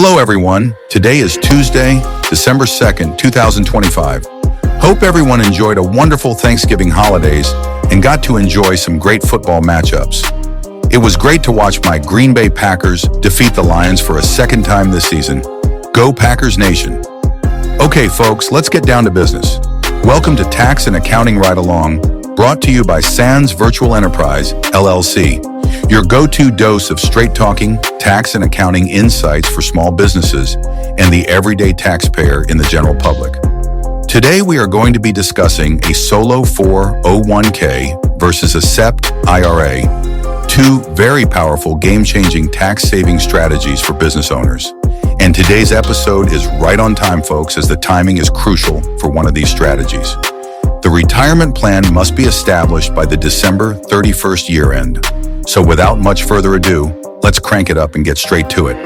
Hello everyone, today is Tuesday, December 2nd, 2025. Hope everyone enjoyed a wonderful Thanksgiving holidays and got to enjoy some great football matchups. It was great to watch my Green Bay Packers defeat the Lions for a second time this season. Go Packers Nation! Okay folks, let's get down to business. Welcome to Tax and Accounting Ride Along, brought to you by Sans Virtual Enterprise, LLC. Your go-to dose of straight-talking, tax and accounting insights for small businesses and the everyday taxpayer in the general public. Today we are going to be discussing a solo 401k versus a SEP-IRA, two very powerful game-changing tax-saving strategies for business owners. And today's episode is right on time, folks, as the timing is crucial for one of these strategies. The retirement plan must be established by the December 31st year end. So without much further ado, let's crank it up and get straight to it.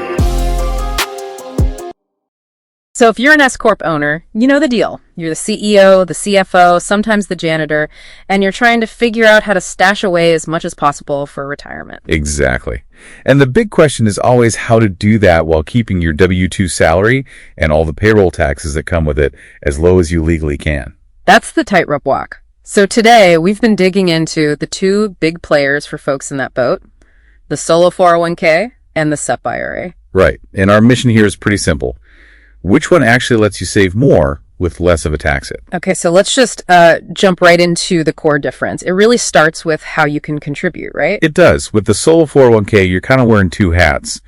So if you're an S-Corp owner, you know the deal. You're the CEO, the CFO, sometimes the janitor, and you're trying to figure out how to stash away as much as possible for retirement. Exactly. And the big question is always how to do that while keeping your W-2 salary and all the payroll taxes that come with it as low as you legally can. That's the tightrope walk. So today, we've been digging into the two big players for folks in that boat, the solo 401k and the SEP-IRA. Right. And our mission here is pretty simple. Which one actually lets you save more with less of a tax hit? Okay, so let's just jump right into the core difference. It really starts with how you can contribute, right? It does. With the solo 401k, you're kind of wearing two hats.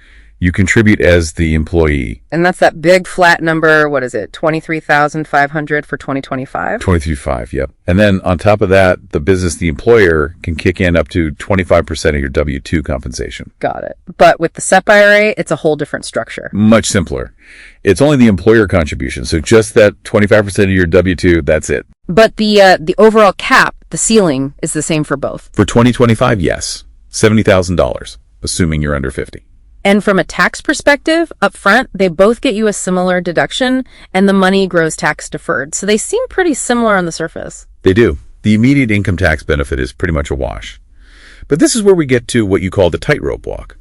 You contribute as the employee. And that's that big flat number, what is it, $23,500 for 2025? 23,500, yep. And then on top of that, the business, the employer, can kick in up to 25% of your W-2 compensation. Got it. But with the SEP-IRA, it's a whole different structure. Much simpler. It's only the employer contribution, so just that 25% of your W-2, that's it. But the overall cap, the ceiling, is the same for both. For 2025, yes. $70,000, assuming you're under 50. And from a tax perspective, up front, they both get you a similar deduction, and the money grows tax deferred. So they seem pretty similar on the surface. They do. The immediate income tax benefit is pretty much a wash. But this is where we get to what you call the tightrope walk,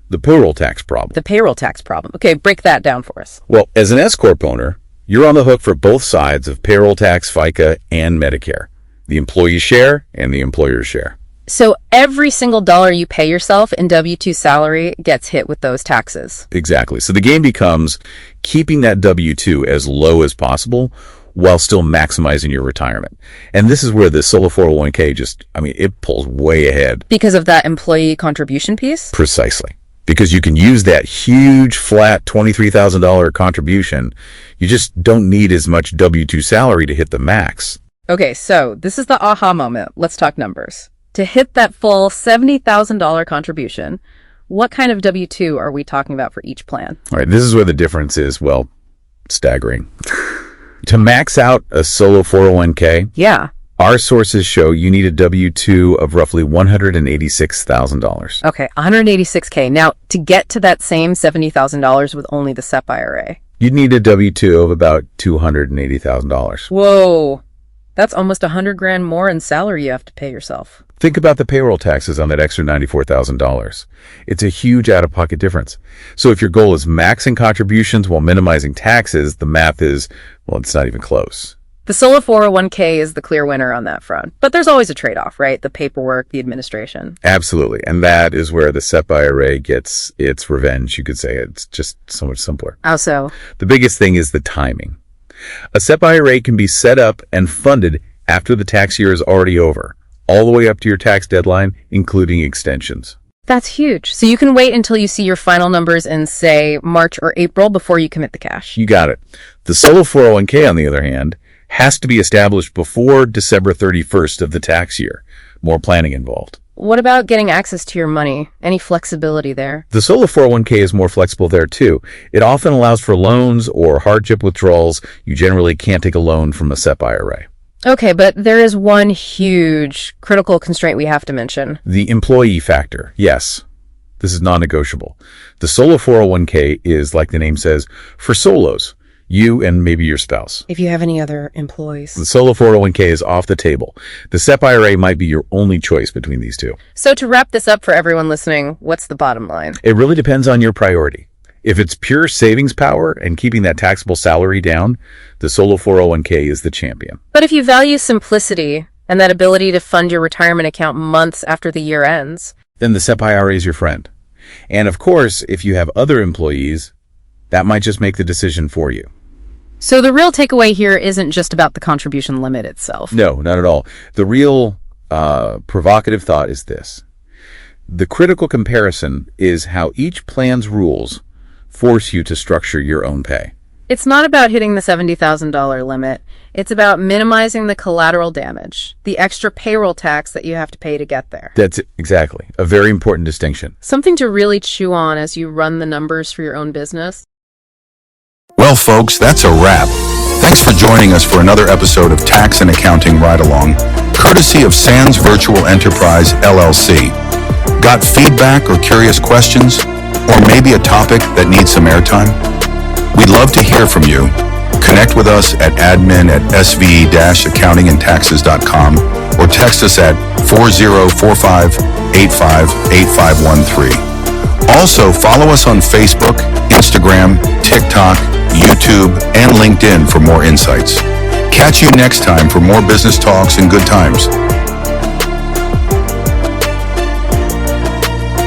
the payroll tax problem. The payroll tax problem. Okay, break that down for us. Well, as an S-Corp owner, you're on the hook for both sides of payroll tax, FICA, and Medicare, the employee share and the employer's share. So every single dollar you pay yourself in W-2 salary gets hit with those taxes. Exactly. So the game becomes keeping that W-2 as low as possible while still maximizing your retirement. And this is where the solo 401k it pulls way ahead. Because of that employee contribution piece? Precisely. Because you can use that huge flat $23,000 contribution. You just don't need as much W-2 salary to hit the max. Okay, so this is the aha moment. Let's talk numbers. To hit that full $70,000 contribution, what kind of W-2 are we talking about for each plan? All right, this is where the difference is, well, staggering. To max out a solo 401k, yeah, our sources show you need a W-2 of roughly $186,000. Okay, $186K. Now, to get to that same $70,000 with only the SEP-IRA, you'd need a W-2 of about $280,000. Whoa. That's almost $100,000 more in salary you have to pay yourself. Think about the payroll taxes on that extra $94,000. It's a huge out-of-pocket difference. So if your goal is maxing contributions while minimizing taxes, the math is, well, it's not even close. The solo 401k is the clear winner on that front. But there's always a trade-off, right? The paperwork, the administration. Absolutely. And that is where the SEP-IRA gets its revenge, you could say. It's just so much simpler. How so? The biggest thing is the timing. A SEP-IRA can be set up and funded after the tax year is already over, all the way up to your tax deadline, including extensions. That's huge. So you can wait until you see your final numbers in, say, March or April before you commit the cash. You got it. The solo 401k, on the other hand, has to be established before December 31st of the tax year. More planning involved. What about getting access to your money? Any flexibility there? The solo 401k is more flexible there too. It often allows for loans or hardship withdrawals. You generally can't take a loan from a SEP-IRA. Okay, but there is one huge critical constraint we have to mention. The employee factor. Yes, this is non-negotiable. The solo 401k is, like the name says, for solos. You and maybe your spouse. If you have any other employees. The solo 401k is off the table. The SEP-IRA might be your only choice between these two. So to wrap this up for everyone listening, what's the bottom line? It really depends on your priority. If it's pure savings power and keeping that taxable salary down, the solo 401k is the champion. But if you value simplicity and that ability to fund your retirement account months after the year ends, Then the SEP-IRA is your friend. And of course, if you have other employees, that might just make the decision for you. so the real takeaway here isn't just about the contribution limit itself. No, not at all. The real provocative thought is this. The critical comparison is how each plan's rules force you to structure your own pay. It's not about hitting the $70,000 limit. It's about minimizing the collateral damage, the extra payroll tax that you have to pay to get there. That's exactly a very important distinction. Something to really chew on as you run the numbers for your own business. Well, folks, that's a wrap. Thanks for joining us for another episode of Tax and Accounting Ride Along, courtesy of Sands Virtual Enterprise, LLC. Got feedback or curious questions? Or maybe a topic that needs some airtime? We'd love to hear from you. Connect with us at admin@sve-accountingandtaxes.com or text us at 4045858513. Also, follow us on Facebook, Instagram, TikTok, YouTube, and LinkedIn for more insights. Catch you next time for more business talks and good times.